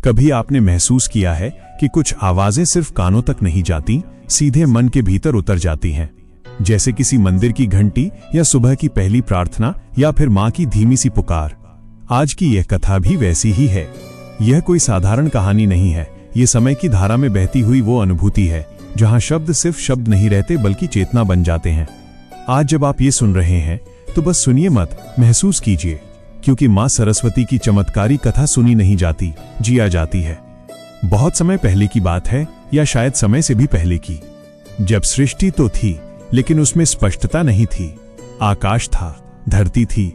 कभी आपने महसूस किया है कि कुछ आवाजें सिर्फ कानों तक नहीं जाती, सीधे मन के भीतर उतर जाती हैं? जैसे किसी मंदिर की घंटी या सुबह की पहली प्रार्थना या फिर माँ की धीमी सी पुकार। आज की यह कथा भी वैसी ही है। यह कोई साधारण कहानी नहीं है, ये समय की धारा में बहती हुई वो अनुभूति है जहां शब्द सिर्फ शब्द नहीं रहते बल्कि चेतना बन जाते हैं। आज जब आप ये सुन रहे हैं तो बस सुनिए मत, महसूस कीजिए, क्योंकि माँ सरस्वती की चमत्कारी कथा सुनी नहीं जाती, जिया जाती है। बहुत समय पहले की बात है, या शायद समय से भी पहले की, जब सृष्टि तो थी लेकिन उसमें स्पष्टता नहीं थी। आकाश था, धरती थी,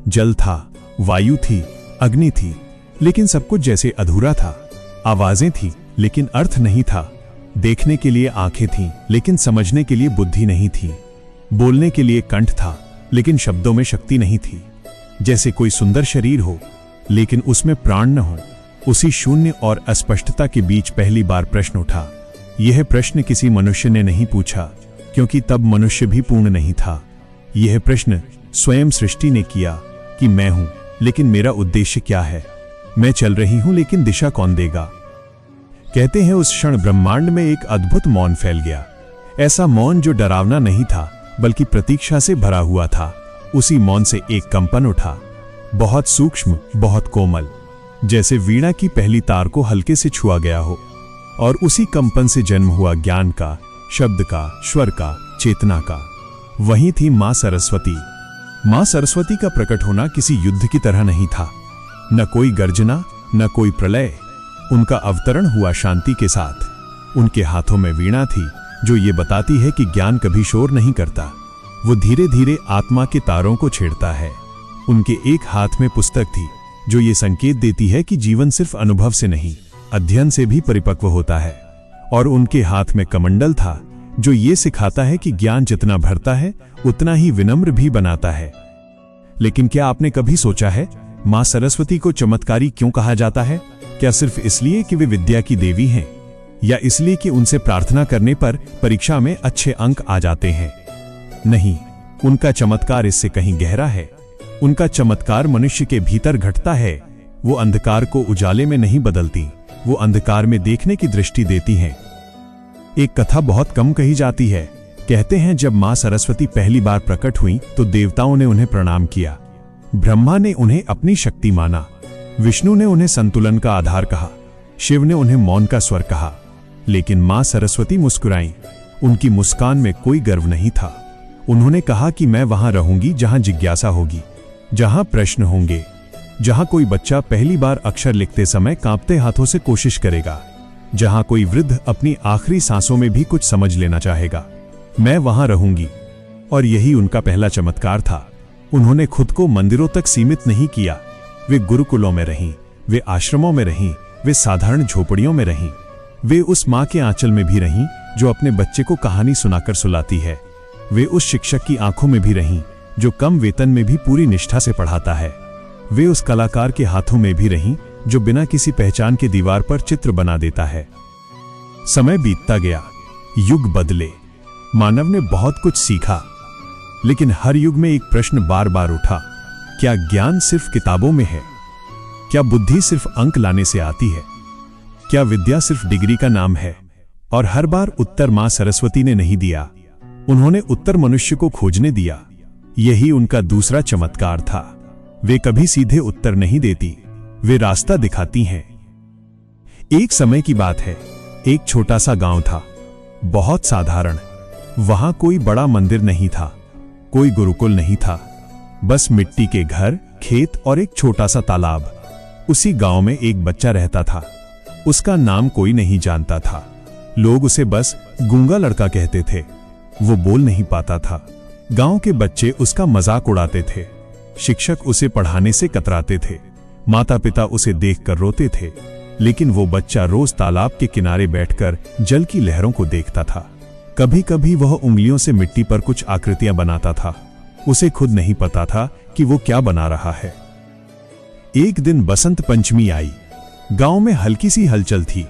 जल था, वायु थी, अग्नि थी, लेकिन सब कुछ जैसे अधूरा था। आवाजें थी लेकिन अर्थ नहीं था। देखने के लिए आंखें थीं लेकिन समझने के लिए बुद्धि नहीं थी। बोलने के लिए कंठ था लेकिन शब्दों में शक्ति नहीं थी। जैसे कोई सुंदर शरीर हो लेकिन उसमें प्राण न हो। उसी शून्य और अस्पष्टता के बीच पहली बार प्रश्न उठा। यह प्रश्न किसी मनुष्य ने नहीं पूछा, क्योंकि तब मनुष्य भी पूर्ण नहीं था। यह प्रश्न स्वयं सृष्टि ने किया कि मैं हूं, लेकिन मेरा उद्देश्य क्या है? मैं चल रही हूं लेकिन दिशा कौन देगा? कहते हैं उस क्षण ब्रह्मांड में एक अद्भुत मौन फैल गया। ऐसा मौन जो डरावना नहीं था बल्कि प्रतीक्षा से भरा हुआ था। उसी मौन से एक कंपन उठा, बहुत सूक्ष्म, बहुत कोमल, जैसे वीणा की पहली तार को हल्के से छुआ गया हो। और उसी कंपन से जन्म हुआ ज्ञान का, शब्द का, स्वर का, चेतना का। वही थी माँ सरस्वती। माँ सरस्वती का प्रकट होना किसी युद्ध की तरह नहीं था। न कोई गर्जना, न कोई प्रलय। उनका अवतरण हुआ शांति के साथ। उनके हाथों में वीणा थी जो ये बताती है कि ज्ञान कभी शोर नहीं करता, वो धीरे धीरे आत्मा के तारों को छेड़ता है। उनके एक हाथ में पुस्तक थी जो ये संकेत देती है कि जीवन सिर्फ अनुभव से नहीं, अध्ययन से भी परिपक्व होता है। और उनके हाथ में कमंडल था जो ये सिखाता है कि ज्ञान जितना भरता है उतना ही विनम्र भी बनाता है। लेकिन क्या आपने कभी सोचा है, माँ सरस्वती को चमत्कारी क्यों कहा जाता है? क्या सिर्फ इसलिए कि वे विद्या की देवी हैं, या इसलिए कि उनसे प्रार्थना करने पर परीक्षा में अच्छे अंक आ जाते हैं? नहीं, उनका चमत्कार इससे कहीं गहरा है। उनका चमत्कार मनुष्य के भीतर घटता है। वो अंधकार को उजाले में नहीं बदलती, वो अंधकार में देखने की दृष्टि देती हैं। एक कथा बहुत कम कही जाती है। कहते हैं जब माँ सरस्वती पहली बार प्रकट हुई तो देवताओं ने उन्हें प्रणाम किया। ब्रह्मा ने उन्हें अपनी शक्ति माना, विष्णु ने उन्हें संतुलन का आधार कहा, शिव ने उन्हें मौन का स्वर कहा। लेकिन माँ सरस्वती मुस्कुराईं। उनकी मुस्कान में कोई गर्व नहीं था। उन्होंने कहा कि मैं वहां रहूंगी जहां जिज्ञासा होगी, जहां प्रश्न होंगे, जहां कोई बच्चा पहली बार अक्षर लिखते समय कांपते हाथों से कोशिश करेगा, जहां कोई वृद्ध अपनी आखिरी सांसों में भी कुछ समझ लेना चाहेगा। मैं वहां रहूंगी। और यही उनका पहला चमत्कार था। उन्होंने खुद को मंदिरों तक सीमित नहीं किया। वे गुरुकुलों में रहीं, वे आश्रमों में रहीं, वे साधारण झोपड़ियों में रहीं। वे उस माँ के आंचल में भी रहीं जो अपने बच्चे को कहानी सुनाकर सुलाती है। वे उस शिक्षक की आंखों में भी रहीं जो कम वेतन में भी पूरी निष्ठा से पढ़ाता है। वे उस कलाकार के हाथों में भी रहीं जो बिना किसी पहचान के दीवार पर चित्र बना देता है। समय बीतता गया, युग बदले, मानव ने बहुत कुछ सीखा, लेकिन हर युग में एक प्रश्न बार बार उठा, क्या ज्ञान सिर्फ किताबों में है? क्या बुद्धि सिर्फ अंक लाने से आती है? क्या विद्या सिर्फ डिग्री का नाम है? और हर बार उत्तर माँ सरस्वती ने नहीं दिया। उन्होंने उत्तर मनुष्य को खोजने दिया। यही उनका दूसरा चमत्कार था। वे कभी सीधे उत्तर नहीं देती, वे रास्ता दिखाती हैं। एक समय की बात है, एक छोटा सा गांव था, बहुत साधारण। वहां कोई बड़ा मंदिर नहीं था, कोई गुरुकुल नहीं था, बस मिट्टी के घर, खेत और एक छोटा सा तालाब। उसी गांव में एक बच्चा रहता था। उसका नाम कोई नहीं जानता था। लोग उसे बस गूंगा लड़का कहते थे। वो बोल नहीं पाता था। गांव के बच्चे उसका मजाक उड़ाते थे। शिक्षक उसे पढ़ाने से कतराते थे। माता पिता उसे देखकर रोते थे। लेकिन वो बच्चा रोज तालाब के किनारे बैठकर जल की लहरों को देखता था। कभी कभी वह उंगलियों से मिट्टी पर कुछ आकृतियां बनाता था। उसे खुद नहीं पता था कि वो क्या बना रहा है। एक दिन बसंत पंचमी आई। गांव में हल्की सी हलचल थी।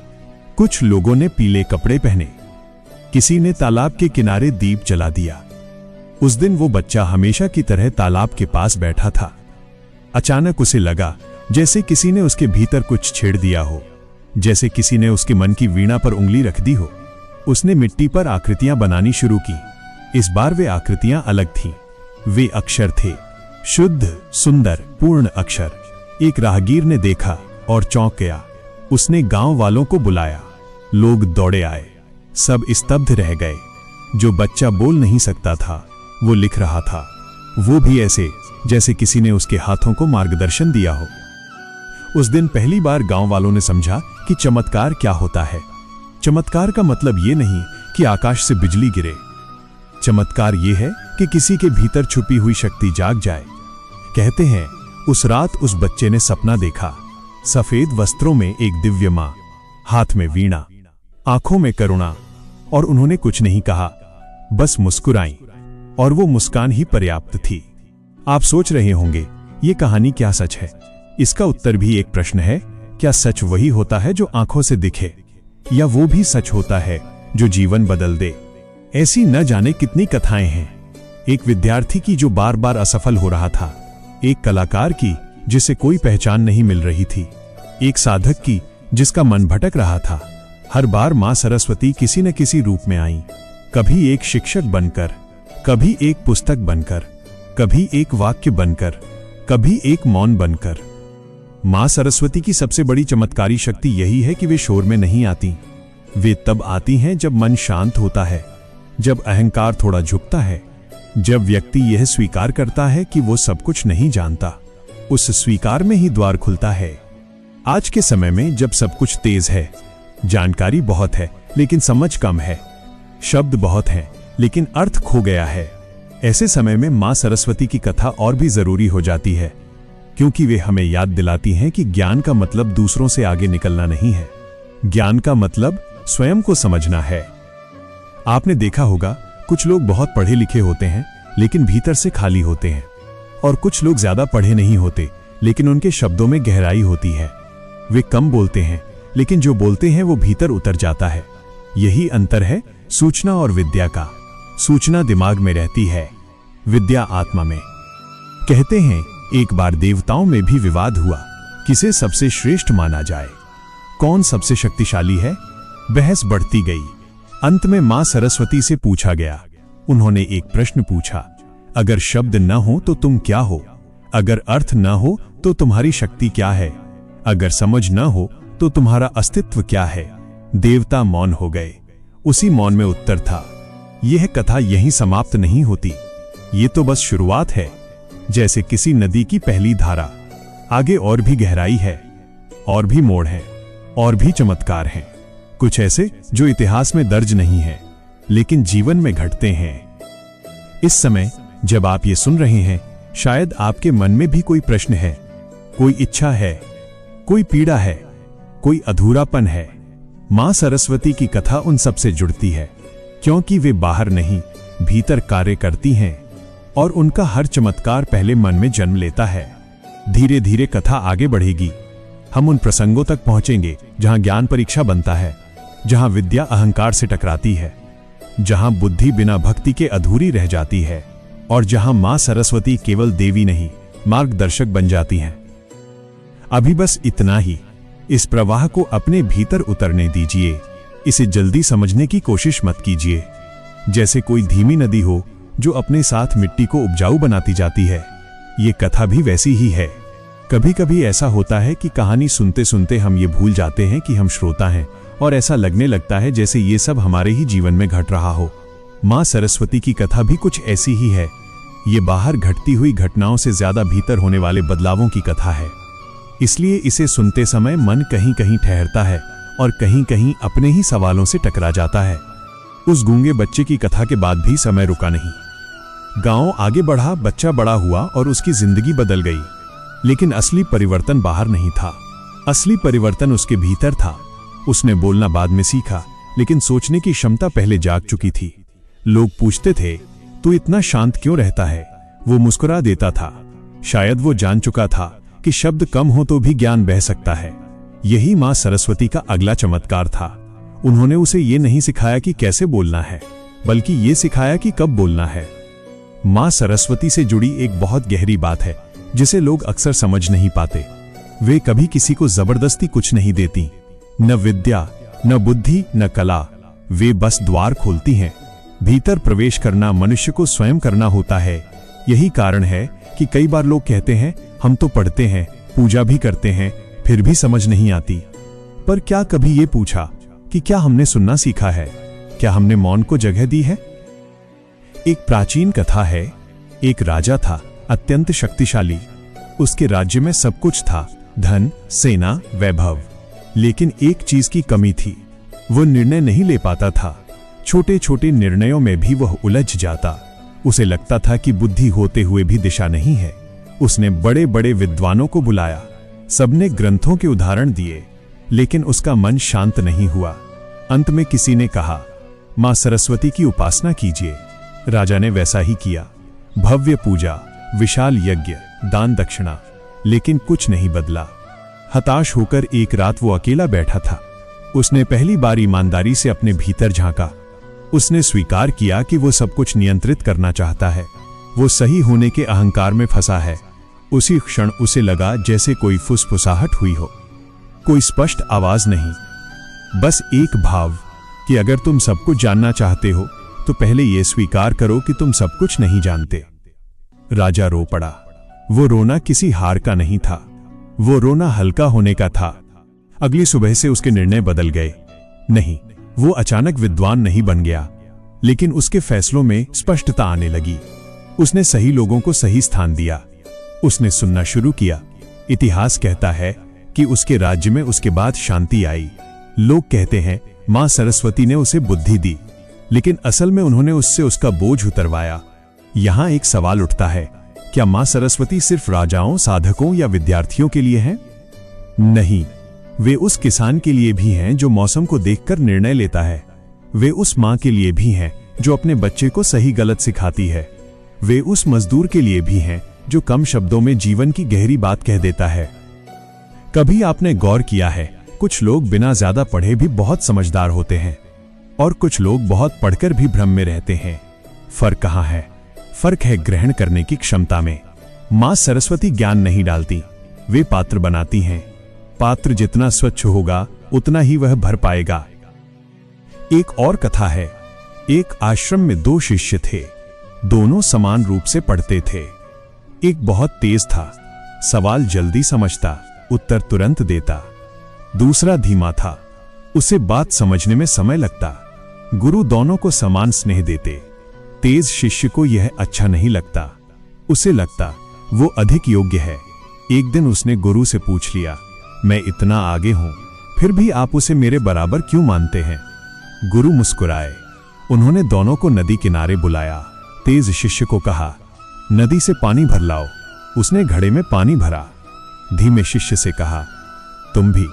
कुछ लोगों ने पीले कपड़े पहने, किसी ने तालाब के किनारे दीप जला दिया। उस दिन वो बच्चा हमेशा की तरह तालाब के पास बैठा था। अचानक उसे लगा जैसे किसी ने उसके भीतर कुछ छेड़ दिया हो। जैसे किसी ने उसके मन की वीणा पर उंगली रख दी हो। उसने मिट्टी पर आकृतियां बनानी शुरू की। इस बार वे आकृतियां अलग थीं। वे अक्षर थे, शुद्ध, सुंदर, पूर्ण अक्षर। एक राहगीर ने देखा और चौंक गया। उसने गांव वालों को बुलाया। लोग दौड़े आए। सब स्तब्ध रह गए। जो बच्चा बोल नहीं सकता था वो लिख रहा था, वो भी ऐसे जैसे किसी ने उसके हाथों को मार्गदर्शन दिया हो। उस दिन पहली बार गांव वालों ने समझा कि चमत्कार क्या होता है। चमत्कार का मतलब ये नहीं कि आकाश से बिजली गिरे। चमत्कार ये है कि किसी के भीतर छुपी हुई शक्ति जाग जाए। कहते हैं, उस रात उस बच्चे ने सपना देखा। सफेद वस्त्रों में एक दिव्य मां, हाथ में वीणा, आंखों में करुणा, और उन्होंने कुछ नहीं कहा, बस मुस्कुराई, और वो मुस्कान ही पर्याप्त थी। आप सोच रहे होंगे, ये कहानी क्या सच है? इसका उत्तर भी एक प्रश्न है। क्या सच वही होता है जो आंखों से दिखे, या वो भी सच होता है जो जीवन बदल दे? ऐसी न जाने कितनी कथाएं हैं। एक विद्यार्थी की जो बार बार असफल हो रहा था, एक कलाकार की जिसे कोई पहचान नहीं मिल रही थी, एक साधक की जिसका मन भटक रहा था। हर बार मां सरस्वती किसी न किसी रूप में आई। कभी एक शिक्षक बनकर, कभी एक पुस्तक बनकर, कभी एक वाक्य बनकर, कभी एक मौन बनकर। मां सरस्वती की सबसे बड़ी चमत्कारी शक्ति यही है कि वे शोर में नहीं आती। वे तब आती हैं जब मन शांत होता है, जब अहंकार थोड़ा झुकता है, जब व्यक्ति यह स्वीकार करता है कि वो सब कुछ नहीं जानता। उस स्वीकार में ही द्वार खुलता है। आज के समय में जब सब कुछ तेज है, जानकारी बहुत है लेकिन समझ कम है, शब्द बहुत हैं लेकिन अर्थ खो गया है, ऐसे समय में मां सरस्वती की कथा और भी जरूरी हो जाती है, क्योंकि वे हमें याद दिलाती हैं कि ज्ञान का मतलब दूसरों से आगे निकलना नहीं है। ज्ञान का मतलब स्वयं को समझना है। आपने देखा होगा, कुछ लोग बहुत पढ़े लिखे होते हैं लेकिन भीतर से खाली होते हैं, और कुछ लोग ज्यादा पढ़े नहीं होते लेकिन उनके शब्दों में गहराई होती है। वे कम बोलते हैं लेकिन जो बोलते हैं वो भीतर उतर जाता है। यही अंतर है सूचना और विद्या का। सूचना दिमाग में रहती है, विद्या आत्मा में। कहते हैं, एक बार देवताओं में भी विवाद हुआ, किसे सबसे श्रेष्ठ माना जाए, कौन सबसे शक्तिशाली है। बहस बढ़ती गई। अंत में मां सरस्वती से पूछा गया। उन्होंने एक प्रश्न पूछा, अगर शब्द न हो तो तुम क्या हो? अगर अर्थ न हो तो तुम्हारी शक्ति क्या है? अगर समझ न हो तो तुम्हारा अस्तित्व क्या है? देवता मौन हो गए। उसी मौन में उत्तर था। यह कथा यहीं समाप्त नहीं होती, ये तो बस शुरुआत है। जैसे किसी नदी की पहली धारा, आगे और भी गहराई है, और भी मोड़ है, और भी चमत्कार हैं, कुछ ऐसे जो इतिहास में दर्ज नहीं है लेकिन जीवन में घटते हैं। इस समय जब आप ये सुन रहे हैं, शायद आपके मन में भी कोई प्रश्न है, कोई इच्छा है, कोई पीड़ा है, कोई अधूरापन है। मां सरस्वती की कथा उन सब से जुड़ती है, क्योंकि वे बाहर नहीं, भीतर कार्य करती हैं, और उनका हर चमत्कार पहले मन में जन्म लेता है। धीरे धीरे कथा आगे बढ़ेगी। हम उन प्रसंगों तक पहुंचेंगे जहां ज्ञान परीक्षा बनता है, जहां विद्या अहंकार से टकराती है, जहां बुद्धि बिना भक्ति के अधूरी रह जाती है, और जहां मां सरस्वती केवल देवी नहीं, मार्गदर्शक बन जाती हैं। अभी बस इतना ही। इस प्रवाह को अपने भीतर उतरने दीजिए। इसे जल्दी समझने की कोशिश मत कीजिए। जैसे कोई धीमी नदी हो जो अपने साथ मिट्टी को उपजाऊ बनाती जाती है, ये कथा भी वैसी ही है। कभी कभी ऐसा होता है कि कहानी सुनते सुनते हम ये भूल जाते हैं कि हम श्रोता हैं, और ऐसा लगने लगता है जैसे ये सब हमारे ही जीवन में घट रहा हो। मां सरस्वती की कथा भी कुछ ऐसी ही है। ये बाहर घटती हुई घटनाओं से ज्यादा भीतर होने वाले बदलावों की कथा है। इसलिए इसे सुनते समय मन कहीं कहीं ठहरता है और कहीं कहीं अपने ही सवालों से टकरा जाता है। उस गूंगे बच्चे की कथा के बाद भी समय रुका नहीं। गांव आगे बढ़ा, बच्चा बड़ा हुआ और उसकी जिंदगी बदल गई। लेकिन असली परिवर्तन बाहर नहीं था, असली परिवर्तन उसके भीतर था। उसने बोलना बाद में सीखा, लेकिन सोचने की क्षमता पहले जाग चुकी थी। लोग पूछते थे, तू इतना शांत क्यों रहता है? वो मुस्कुरा देता था। शायद वो जान चुका था कि शब्द कम हो तो भी ज्ञान बह सकता है। यही मां सरस्वती का अगला चमत्कार था। उन्होंने उसे ये नहीं सिखाया कि कैसे बोलना है, बल्कि ये सिखाया कि कब बोलना है। मां सरस्वती से जुड़ी एक बहुत गहरी बात है जिसे लोग अक्सर समझ नहीं पाते। वे कभी किसी को जबरदस्ती कुछ नहीं देती, न विद्या, न बुद्धि, न कला, वे बस द्वार खोलती हैं। भीतर प्रवेश करना मनुष्य को स्वयं करना होता है। यही कारण है कि कई बार लोग कहते हैं, हम तो पढ़ते हैं, पूजा भी करते हैं, फिर भी समझ नहीं आती। पर क्या कभी ये पूछा कि क्या हमने सुनना सीखा है? क्या हमने मौन को जगह दी है? एक प्राचीन कथा है। एक राजा था, अत्यंत शक्तिशाली। उसके राज्य में सब कुछ था, धन, सेना, वैभव। लेकिन एक चीज की कमी थी, वो निर्णय नहीं ले पाता था। छोटे छोटे निर्णयों में भी वह उलझ जाता। उसे लगता था कि बुद्धि होते हुए भी दिशा नहीं है। उसने बड़े बड़े विद्वानों को बुलाया, सबने ग्रंथों के उदाहरण दिए, लेकिन उसका मन शांत नहीं हुआ। अंत में किसी ने कहा, मां सरस्वती की उपासना कीजिए। राजा ने वैसा ही किया। भव्य पूजा, विशाल यज्ञ, दान दक्षिणा, लेकिन कुछ नहीं बदला। हताश होकर एक रात वो अकेला बैठा था। उसने पहली बार ईमानदारी से अपने भीतर झांका। उसने स्वीकार किया कि वो सब कुछ नियंत्रित करना चाहता है। वो सही होने के अहंकार में फंसा है। उसी क्षण उसे लगा जैसे कोई फुसफुसाहट हुई हो। कोई स्पष्ट आवाज नहीं, बस एक भाव कि अगर तुम सब कुछ जानना चाहते हो तो पहले यह स्वीकार करो कि तुम सब कुछ नहीं जानते। राजा रो पड़ा। वो रोना किसी हार का नहीं था, वो रोना हल्का होने का था। अगली सुबह से उसके निर्णय बदल गए। नहीं, वो अचानक विद्वान नहीं बन गया, लेकिन उसके फैसलों में स्पष्टता आने लगी। उसने सही लोगों को सही स्थान दिया। उसने सुनना शुरू किया। इतिहास कहता है कि उसके राज्य में उसके बाद शांति आई। लोग कहते हैं मां सरस्वती ने उसे बुद्धि दी, लेकिन असल में उन्होंने उससे उसका बोझ उतरवाया। यहां एक सवाल उठता है, क्या मां सरस्वती सिर्फ राजाओं, साधकों या विद्यार्थियों के लिए हैं? नहीं, वे उस किसान के लिए भी हैं जो मौसम को देखकर निर्णय लेता है। वे उस मां के लिए भी हैं जो अपने बच्चे को सही गलत सिखाती है। वे उस मजदूर के लिए भी हैं जो कम शब्दों में जीवन की गहरी बात कह देता है। कभी आपने गौर किया है, कुछ लोग बिना ज्यादा पढ़े भी बहुत समझदार होते हैं और कुछ लोग बहुत पढ़कर भी भ्रम में रहते हैं। फर्क कहाँ है? फर्क है ग्रहण करने की क्षमता में। मां सरस्वती ज्ञान नहीं डालती, वे पात्र बनाती हैं। पात्र जितना स्वच्छ होगा उतना ही वह भर पाएगा। एक और कथा है। एक आश्रम में दो शिष्य थे। दोनों समान रूप से पढ़ते थे। एक बहुत तेज था, सवाल जल्दी समझता, उत्तर तुरंत देता। दूसरा धीमा था, उसे बात समझने में समय लगता। गुरु दोनों को समान स्नेह देते। तेज शिष्य को यह अच्छा नहीं लगता। उसे लगता वो अधिक योग्य है। एक दिन उसने गुरु से पूछ लिया, मैं इतना आगे हूं, फिर भी आप उसे मेरे बराबर क्यों मानते हैं? गुरु मुस्कुराए। उन्होंने दोनों को नदी किनारे बुलाया। तेज शिष्य को कहा, नदी से पानी भर लाओ। उसने घड़े में पानी भरा। धीमे शिष्य से कहा, तुम भी।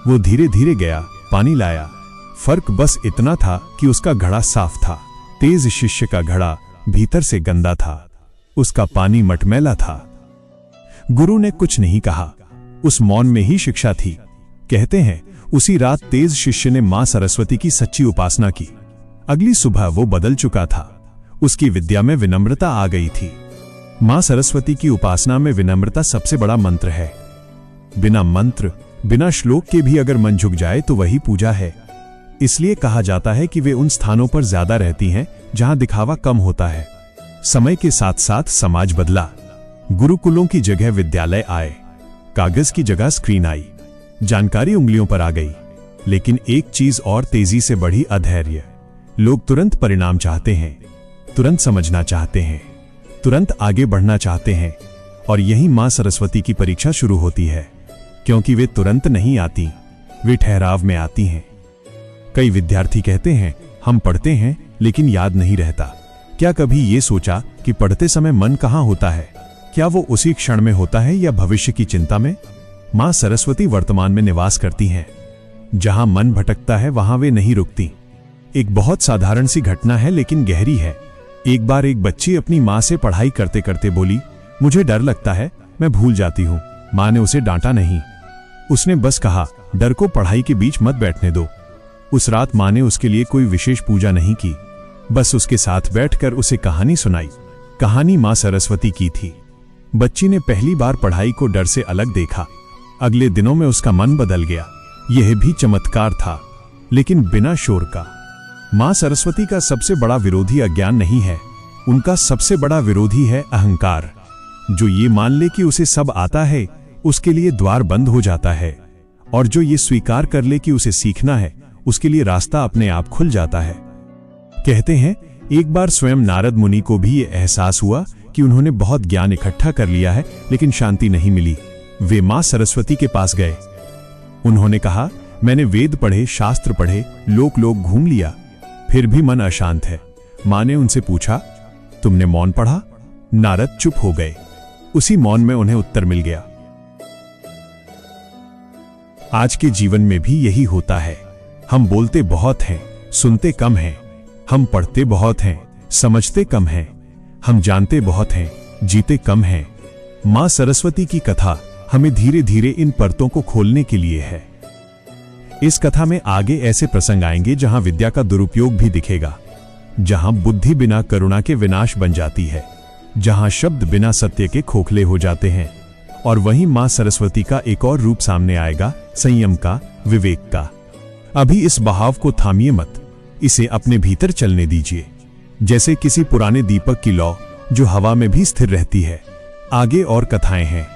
वो धीरे धीरे गया, पानी लाया। फर्क बस इतना था कि उसका घड़ा साफ था। तेज शिष्य का घड़ा भीतर से गंदा था, उसका पानी मटमैला था। गुरु ने कुछ नहीं कहा, उस मौन में ही शिक्षा थी। कहते हैं उसी रात तेज शिष्य ने मां सरस्वती की सच्ची उपासना की। अगली सुबह वो बदल चुका था। उसकी विद्या में विनम्रता आ गई थी। मां सरस्वती की उपासना में विनम्रता सबसे बड़ा मंत्र है। बिना मंत्र, बिना श्लोक के भी अगर मन झुक जाए तो वही पूजा है। इसलिए कहा जाता है कि वे उन स्थानों पर ज्यादा रहती हैं जहां दिखावा कम होता है। समय के साथ साथ समाज बदला। गुरुकुलों की जगह विद्यालय आए, कागज की जगह स्क्रीन आई, जानकारी उंगलियों पर आ गई। लेकिन एक चीज और तेजी से बढ़ी, अधैर्य। लोग तुरंत परिणाम चाहते हैं, तुरंत समझना चाहते हैं, तुरंत आगे बढ़ना चाहते हैं। और यही मां सरस्वती की परीक्षा शुरू होती है, क्योंकि वे तुरंत नहीं आती, वे ठहराव में आती हैं। कई विद्यार्थी कहते हैं हम पढ़ते हैं लेकिन याद नहीं रहता। क्या कभी ये सोचा कि पढ़ते समय मन कहाँ होता है? क्या वो उसी क्षण में होता है या भविष्य की चिंता में? मां सरस्वती वर्तमान में निवास करती हैं। जहां मन भटकता है वहां वे नहीं रुकती। एक बहुत साधारण सी घटना है लेकिन गहरी है। एक बार एक बच्ची अपनी मां से पढ़ाई करते करते बोली, मुझे डर लगता है, मैं भूल जाती हूं। मां ने उसे डांटा नहीं, उसने बस कहा, डर को पढ़ाई के बीच मत बैठने दो। उस रात मां ने उसके लिए कोई विशेष पूजा नहीं की, बस उसके साथ बैठकर उसे कहानी सुनाई। कहानी मां सरस्वती की थी। बच्ची ने पहली बार पढ़ाई को डर से अलग देखा। अगले दिनों में उसका मन बदल गया। यह भी चमत्कार था, लेकिन बिना शोर का। मां सरस्वती का सबसे बड़ा विरोधी अज्ञान नहीं है, उनका सबसे बड़ा विरोधी है अहंकार। जो ये मान ले कि उसे सब आता है, उसके लिए द्वार बंद हो जाता है, और जो ये स्वीकार कर ले कि उसे सीखना है, उसके लिए रास्ता अपने आप खुल जाता है। कहते हैं एक बार स्वयं नारद मुनि को भी ये एहसास हुआ कि उन्होंने बहुत ज्ञान इकट्ठा कर लिया है, लेकिन शांति नहीं मिली। वे मां सरस्वती के पास गए। उन्होंने कहा, मैंने वेद पढ़े, शास्त्र पढ़े, लोक घूम लिया, फिर भी मन अशांत है। मां ने उनसे पूछा, तुमने मौन पढ़ा? नारद चुप हो गए। उसी मौन में उन्हें उत्तर मिल गया। आज के जीवन में भी यही होता है। हम बोलते बहुत हैं, सुनते कम हैं। हम पढ़ते बहुत हैं, समझते कम हैं। हम जानते बहुत हैं, जीते कम हैं। मां सरस्वती की कथा हमें धीरे धीरे इन परतों को खोलने के लिए है। इस कथा में आगे ऐसे प्रसंग आएंगे जहां विद्या का दुरुपयोग भी दिखेगा, जहां बुद्धि बिना करुणा के विनाश बन जाती है, जहां शब्द बिना सत्य के खोखले हो जाते हैं, और वहीं मां सरस्वती का एक और रूप सामने आएगा, संयम का, विवेक का। अभी इस बहाव को थामिए मत, इसे अपने भीतर चलने दीजिए, जैसे किसी पुराने दीपक की लौ जो हवा में भी स्थिर रहती है। आगे और कथाएं हैं,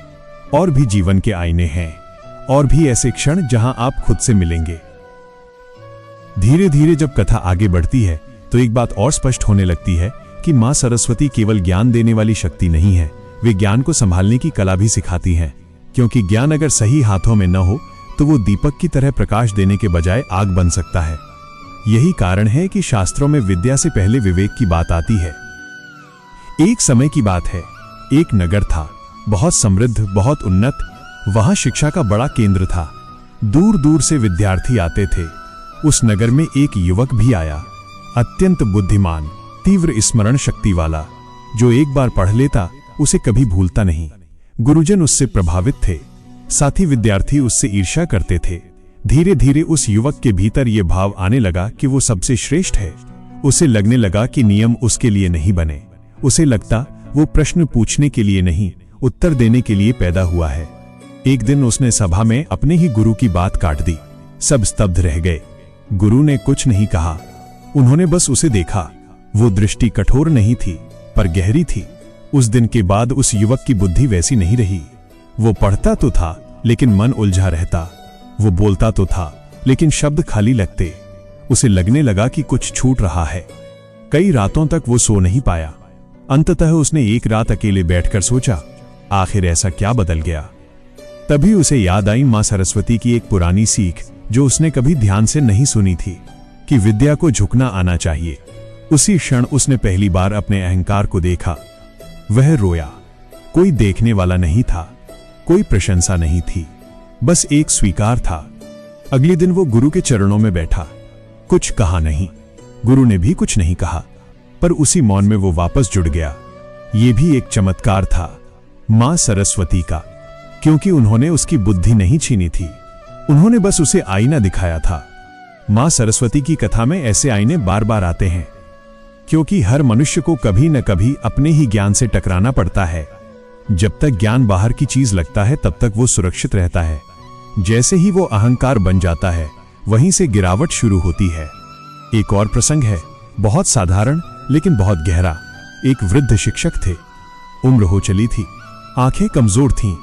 और भी जीवन के आईने हैं, और भी ऐसे क्षण जहां आप खुद से मिलेंगे। धीरे धीरे जब कथा आगे बढ़ती है तो एक बात और स्पष्ट होने लगती है कि मां सरस्वती केवल ज्ञान देने वाली शक्ति नहीं है, वे ज्ञान को संभालने की कला भी सिखाती हैं। क्योंकि ज्ञान अगर सही हाथों में न हो तो वो दीपक की तरह प्रकाश देने के बजाय आग बन सकता है। यही कारण है कि शास्त्रों में विद्या से पहले विवेक की बात आती है। एक समय की बात है, एक नगर था, बहुत समृद्ध, बहुत उन्नत। वहां शिक्षा का बड़ा केंद्र था, दूर दूर से विद्यार्थी आते थे। उस नगर में एक युवक भी आया, अत्यंत बुद्धिमान, तीव्र स्मरण शक्ति वाला, जो एक बार पढ़ लेता उसे कभी भूलता नहीं। गुरुजन उससे प्रभावित थे, साथी विद्यार्थी उससे ईर्ष्या करते थे। धीरे धीरे उस युवक के भीतर यह भाव आने लगा कि वो सबसे श्रेष्ठ है। उसे लगने लगा कि नियम उसके लिए नहीं बने। उसे लगता वो प्रश्न पूछने के लिए नहीं, उत्तर देने के लिए पैदा हुआ है। एक दिन उसने सभा में अपने ही गुरु की बात काट दी। सब स्तब्ध रह गए। गुरु ने कुछ नहीं कहा, उन्होंने बस उसे देखा। वो दृष्टि कठोर नहीं थी, पर गहरी थी। उस दिन के बाद उस युवक की बुद्धि वैसी नहीं रही। वो पढ़ता तो था, लेकिन मन उलझा रहता। वो बोलता तो था, लेकिन शब्द खाली लगते। उसे लगने लगा कि कुछ छूट रहा है। कई रातों तक वो सो नहीं पाया। अंततः उसने एक रात अकेले बैठकर सोचा, आखिर ऐसा क्या बदल गया। तभी उसे याद आई मां सरस्वती की एक पुरानी सीख, जो उसने कभी ध्यान से नहीं सुनी थी, कि विद्या को झुकना आना चाहिए। उसी क्षण उसने पहली बार अपने अहंकार को देखा। वह रोया। कोई देखने वाला नहीं था, कोई प्रशंसा नहीं थी, बस एक स्वीकार था। अगले दिन वो गुरु के चरणों में बैठा। कुछ कहा नहीं, गुरु ने भी कुछ नहीं कहा, पर उसी मौन में वो वापस जुड़ गया। ये भी एक चमत्कार था मां सरस्वती का, क्योंकि उन्होंने उसकी बुद्धि नहीं छीनी थी, उन्होंने बस उसे आईना दिखाया था। मां सरस्वती की कथा में ऐसे आईने बार बार आते हैं, क्योंकि हर मनुष्य को कभी न कभी अपने ही ज्ञान से टकराना पड़ता है। जब तक ज्ञान बाहर की चीज लगता है तब तक वो सुरक्षित रहता है। जैसे ही वो अहंकार बन जाता है, वहीं से गिरावट शुरू होती है। एक और प्रसंग है, बहुत साधारण लेकिन बहुत गहरा। एक वृद्ध शिक्षक थे, उम्र हो चली थी, आंखें कमजोर थीं,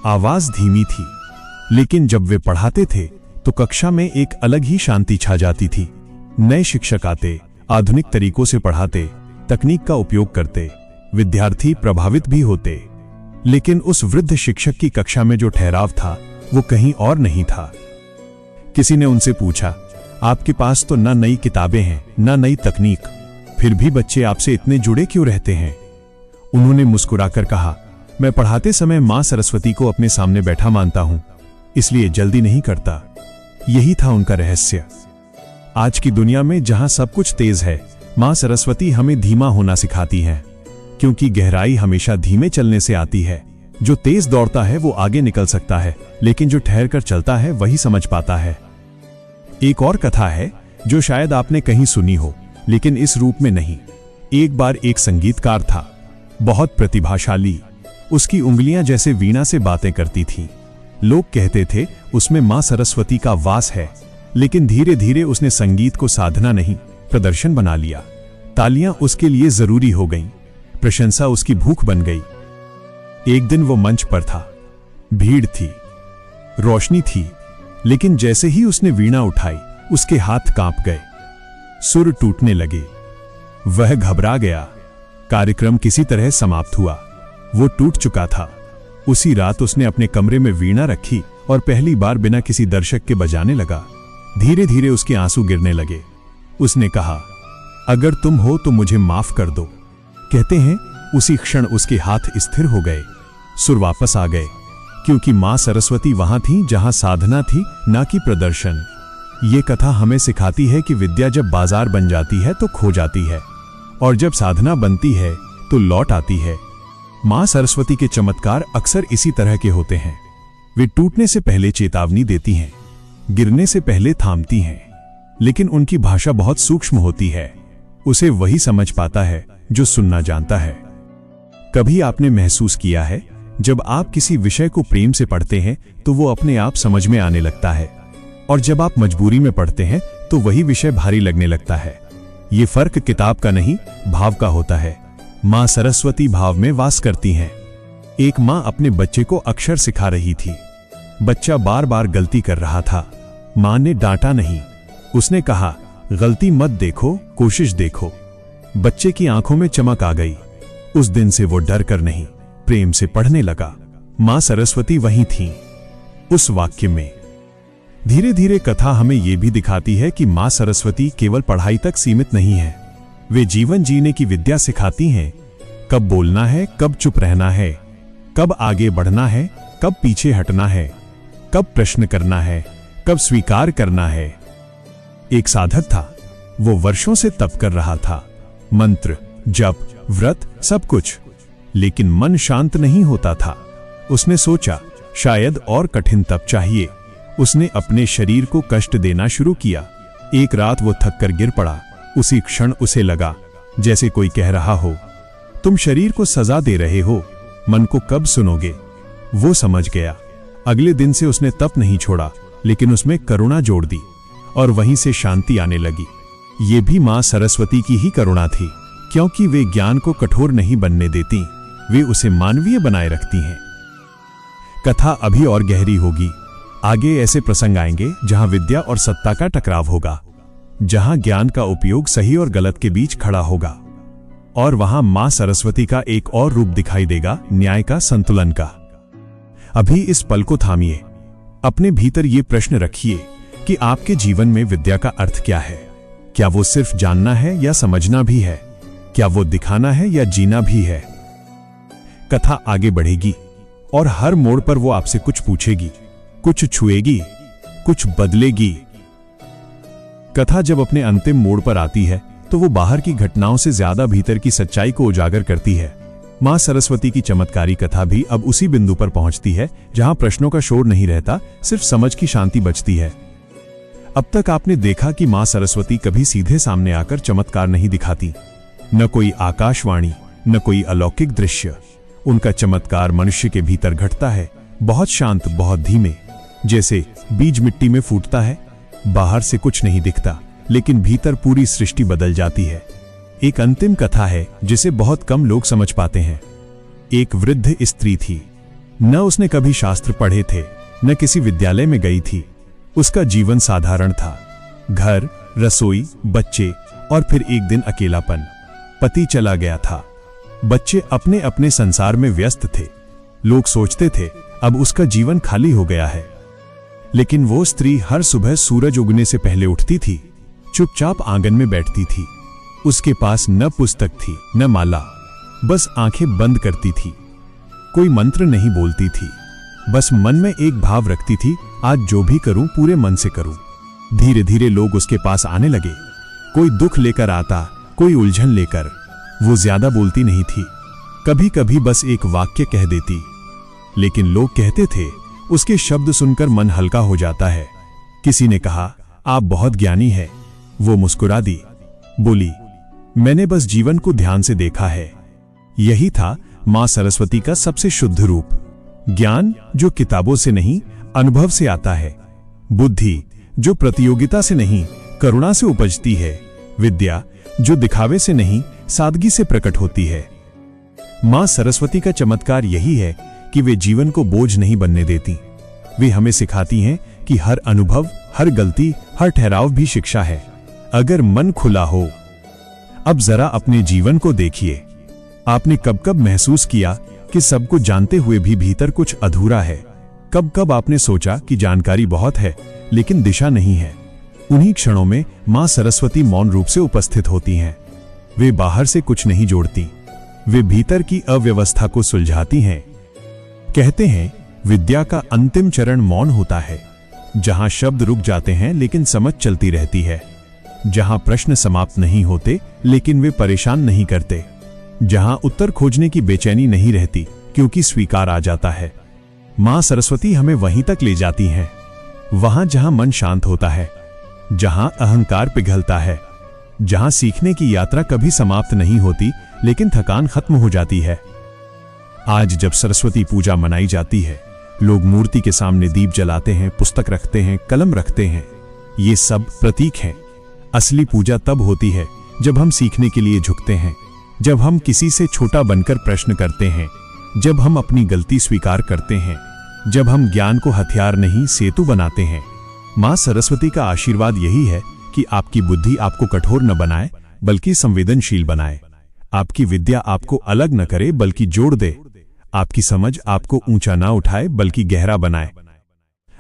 आवाज धीमी थी, लेकिन जब वे पढ़ाते थे तो कक्षा में एक अलग ही शांति छा जाती थी। नए शिक्षक आते, आधुनिक तरीकों से पढ़ाते, तकनीक का उपयोग करते, विद्यार्थी प्रभावित भी होते, लेकिन उस वृद्ध शिक्षक की कक्षा में जो ठहराव था वो कहीं और नहीं था। किसी ने उनसे पूछा, आपके पास तो ना नई किताबें हैं, ना नई तकनीक, फिर भी बच्चे आपसे इतने जुड़े क्यों रहते हैं? उन्होंने मुस्कुराकर कहा, मैं पढ़ाते समय मां सरस्वती को अपने सामने बैठा मानता हूं, इसलिए जल्दी नहीं करता। यही था उनका रहस्य। आज की दुनिया में जहां सब कुछ तेज है, मां सरस्वती हमें धीमा होना सिखाती हैं, क्योंकि गहराई हमेशा धीमे चलने से आती है। जो तेज दौड़ता है वो आगे निकल सकता है, लेकिन जो ठहर कर चलता है वही समझ पाता है। एक और कथा है जो शायद आपने कहीं सुनी हो, लेकिन इस रूप में नहीं। एक बार एक संगीतकार था, बहुत प्रतिभाशाली। उसकी उंगलियां जैसे वीणा से बातें करती थीं। लोग कहते थे उसमें मां सरस्वती का वास है, लेकिन धीरे धीरे उसने संगीत को साधना नहीं, प्रदर्शन बना लिया। तालियां उसके लिए जरूरी हो गईं, प्रशंसा उसकी भूख बन गई। एक दिन वो मंच पर था, भीड़ थी, रोशनी थी, लेकिन जैसे ही उसने वीणा उठाई उसके हाथ कांप गए, सुर टूटने लगे, वह घबरा गया। कार्यक्रम किसी तरह समाप्त हुआ, वो टूट चुका था। उसी रात उसने अपने कमरे में वीणा रखी और पहली बार बिना किसी दर्शक के बजाने लगा। धीरे धीरे उसके आंसू गिरने लगे। उसने कहा, अगर तुम हो तो मुझे माफ कर दो। कहते हैं उसी क्षण उसके हाथ स्थिर हो गए, सुर वापस आ गए, क्योंकि मां सरस्वती वहां थी जहां साधना थी, ना कि प्रदर्शन। ये कथा हमें सिखाती है कि विद्या जब बाजार बन जाती है तो खो जाती है, और जब साधना बनती है तो लौट आती है। मां सरस्वती के चमत्कार अक्सर इसी तरह के होते हैं। वे टूटने से पहले चेतावनी देती हैं, गिरने से पहले थामती हैं, लेकिन उनकी भाषा बहुत सूक्ष्म होती है। उसे वही समझ पाता है जो सुनना जानता है। कभी आपने महसूस किया है, जब आप किसी विषय को प्रेम से पढ़ते हैं तो वो अपने आप समझ में आने लगता है, और जब आप मजबूरी में पढ़ते हैं तो वही विषय भारी लगने लगता है। ये फर्क किताब का नहीं, भाव का होता है। मां सरस्वती भाव में वास करती हैं। एक मां अपने बच्चे को अक्षर सिखा रही थी। बच्चा बार बार गलती कर रहा था। मां ने डांटा नहीं, उसने कहा, गलती मत देखो, कोशिश देखो। बच्चे की आंखों में चमक आ गई। उस दिन से वो डर कर नहीं, प्रेम से पढ़ने लगा। मां सरस्वती वहीं थीं, उस वाक्य में। धीरे धीरे कथा हमें यह भी दिखाती है कि मां सरस्वती केवल पढ़ाई तक सीमित नहीं है। वे जीवन जीने की विद्या सिखाती हैं। कब बोलना है, कब चुप रहना है, कब आगे बढ़ना है, कब पीछे हटना है, कब प्रश्न करना है, कब स्वीकार करना है। एक साधक था, वो वर्षों से तप कर रहा था, मंत्र, जप, व्रत, सब कुछ, लेकिन मन शांत नहीं होता था। उसने सोचा, शायद और कठिन तप चाहिए। उसने अपने शरीर को कष्ट देना शुरू किया। एक रात वो थक कर गिर पड़ा। उसी क्षण उसे लगा जैसे कोई कह रहा हो, तुम शरीर को सजा दे रहे हो, मन को कब सुनोगे। वो समझ गया। अगले दिन से उसने तप नहीं छोड़ा, लेकिन उसमें करुणा जोड़ दी, और वहीं से शांति आने लगी। ये भी मां सरस्वती की ही करुणा थी, क्योंकि वे ज्ञान को कठोर नहीं बनने देती, वे उसे मानवीय बनाए रखती हैं। कथा अभी और गहरी होगी। आगे ऐसे प्रसंग आएंगे जहां विद्या और सत्ता का टकराव होगा, जहां ज्ञान का उपयोग सही और गलत के बीच खड़ा होगा, और वहां मां सरस्वती का एक और रूप दिखाई देगा, न्याय का, संतुलन का। अभी इस पल को थामिए, अपने भीतर ये प्रश्न रखिए कि आपके जीवन में विद्या का अर्थ क्या है। क्या वो सिर्फ जानना है या समझना भी है? क्या वो दिखाना है या जीना भी है? कथा आगे बढ़ेगी और हर मोड़ पर वो आपसे कुछ पूछेगी, कुछ छुएगी, कुछ बदलेगी। कथा जब अपने अंतिम मोड़ पर आती है तो वो बाहर की घटनाओं से ज्यादा भीतर की सच्चाई को उजागर करती है। मां सरस्वती की चमत्कारी कथा भी अब उसी बिंदु पर पहुंचती है जहां प्रश्नों का शोर नहीं रहता, सिर्फ समझ की शांति बचती है। अब तक आपने देखा कि मां सरस्वती कभी सीधे सामने आकर चमत्कार नहीं दिखाती, न कोई आकाशवाणी, न कोई अलौकिक दृश्य। उनका चमत्कार मनुष्य के भीतर घटता है, बहुत शांत, बहुत धीमे, जैसे बीज मिट्टी में फूटता है। बाहर से कुछ नहीं दिखता, लेकिन भीतर पूरी सृष्टि बदल जाती है। एक अंतिम कथा है जिसे बहुत कम लोग समझ पाते हैं। एक वृद्ध स्त्री थी, न उसने कभी शास्त्र पढ़े थे, न किसी विद्यालय में गई थी। उसका जीवन साधारण था, घर, रसोई, बच्चे, और फिर एक दिन अकेलापन। पति चला गया था, बच्चे अपने अपने संसार में व्यस्त थे। लोग सोचते थे अब उसका जीवन खाली हो गया है। लेकिन वो स्त्री हर सुबह सूरज उगने से पहले उठती थी, चुपचाप आंगन में बैठती थी। उसके पास न पुस्तक थी, न माला, बस आंखें बंद करती थी। कोई मंत्र नहीं बोलती थी, बस मन में एक भाव रखती थी, आज जो भी करूं पूरे मन से करूं। धीरे धीरे लोग उसके पास आने लगे, कोई दुख लेकर आता, कोई उलझन लेकर। वो ज्यादा बोलती नहीं थी, कभी कभी बस एक वाक्य कह देती, लेकिन लोग कहते थे उसके शब्द सुनकर मन हल्का हो जाता है। किसी ने कहा, आप बहुत ज्ञानी है। वो मुस्कुरा दी, बोली, मैंने बस जीवन को ध्यान से देखा है। यही था मां सरस्वती का सबसे शुद्ध रूप। ज्ञान जो किताबों से नहीं अनुभव से आता है, बुद्धि जो प्रतियोगिता से नहीं करुणा से उपजती है, विद्या जो दिखावे से नहीं सादगी से प्रकट होती है। मां सरस्वती का चमत्कार यही है कि वे जीवन को बोझ नहीं बनने देती। वे हमें सिखाती हैं कि हर अनुभव, हर गलती, हर ठहराव भी शिक्षा है, अगर मन खुला हो। अब जरा अपने जीवन को देखिए। आपने कब कब महसूस किया कि सब कुछ जानते हुए भी भीतर कुछ अधूरा है? कब कब आपने सोचा कि जानकारी बहुत है लेकिन दिशा नहीं है? उन्हीं क्षणों में मां सरस्वती मौन रूप से उपस्थित होती हैं। वे बाहर से कुछ नहीं जोड़ती, वे भीतर की अव्यवस्था को सुलझाती हैं। कहते हैं विद्या का अंतिम चरण मौन होता है, जहां शब्द रुक जाते हैं लेकिन समझ चलती रहती है, जहां प्रश्न समाप्त नहीं होते लेकिन वे परेशान नहीं करते, जहां उत्तर खोजने की बेचैनी नहीं रहती क्योंकि स्वीकार आ जाता है। मां सरस्वती हमें वहीं तक ले जाती हैं, वहां जहां मन शांत होता है, जहां अहंकार पिघलता है, जहां सीखने की यात्रा कभी समाप्त नहीं होती लेकिन थकान खत्म हो जाती है। आज जब सरस्वती पूजा मनाई जाती है, लोग मूर्ति के सामने दीप जलाते हैं, पुस्तक रखते हैं, कलम रखते हैं। ये सब प्रतीक हैं। असली पूजा तब होती है जब हम सीखने के लिए झुकते हैं, जब हम किसी से छोटा बनकर प्रश्न करते हैं, जब हम अपनी गलती स्वीकार करते हैं, जब हम ज्ञान को हथियार नहीं सेतु बनाते हैं। मां सरस्वती का आशीर्वाद यही है कि आपकी बुद्धि आपको कठोर न बनाए बल्कि संवेदनशील बनाए, आपकी विद्या आपको अलग न करे बल्कि जोड़ दे, आपकी समझ आपको ऊंचा ना उठाए बल्कि गहरा बनाए।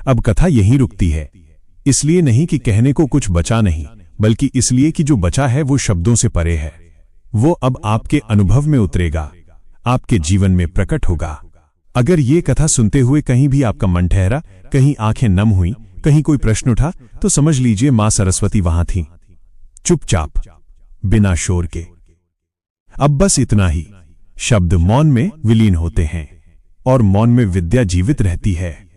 अब कथा यहीं रुकती है, इसलिए नहीं कि कहने को कुछ बचा नहीं, बल्कि इसलिए कि जो बचा है वो शब्दों से परे है। वो अब आपके अनुभव में उतरेगा, आपके जीवन में प्रकट होगा। अगर ये कथा सुनते हुए कहीं भी आपका मन ठहरा, कहीं आंखें नम हुई, कहीं कोई प्रश्न उठा, तो समझ लीजिए मां सरस्वती वहां थी, चुपचाप, बिना शोर के। अब बस इतना ही, शब्द मौन में विलीन होते हैं और मौन में विद्या जीवित रहती है।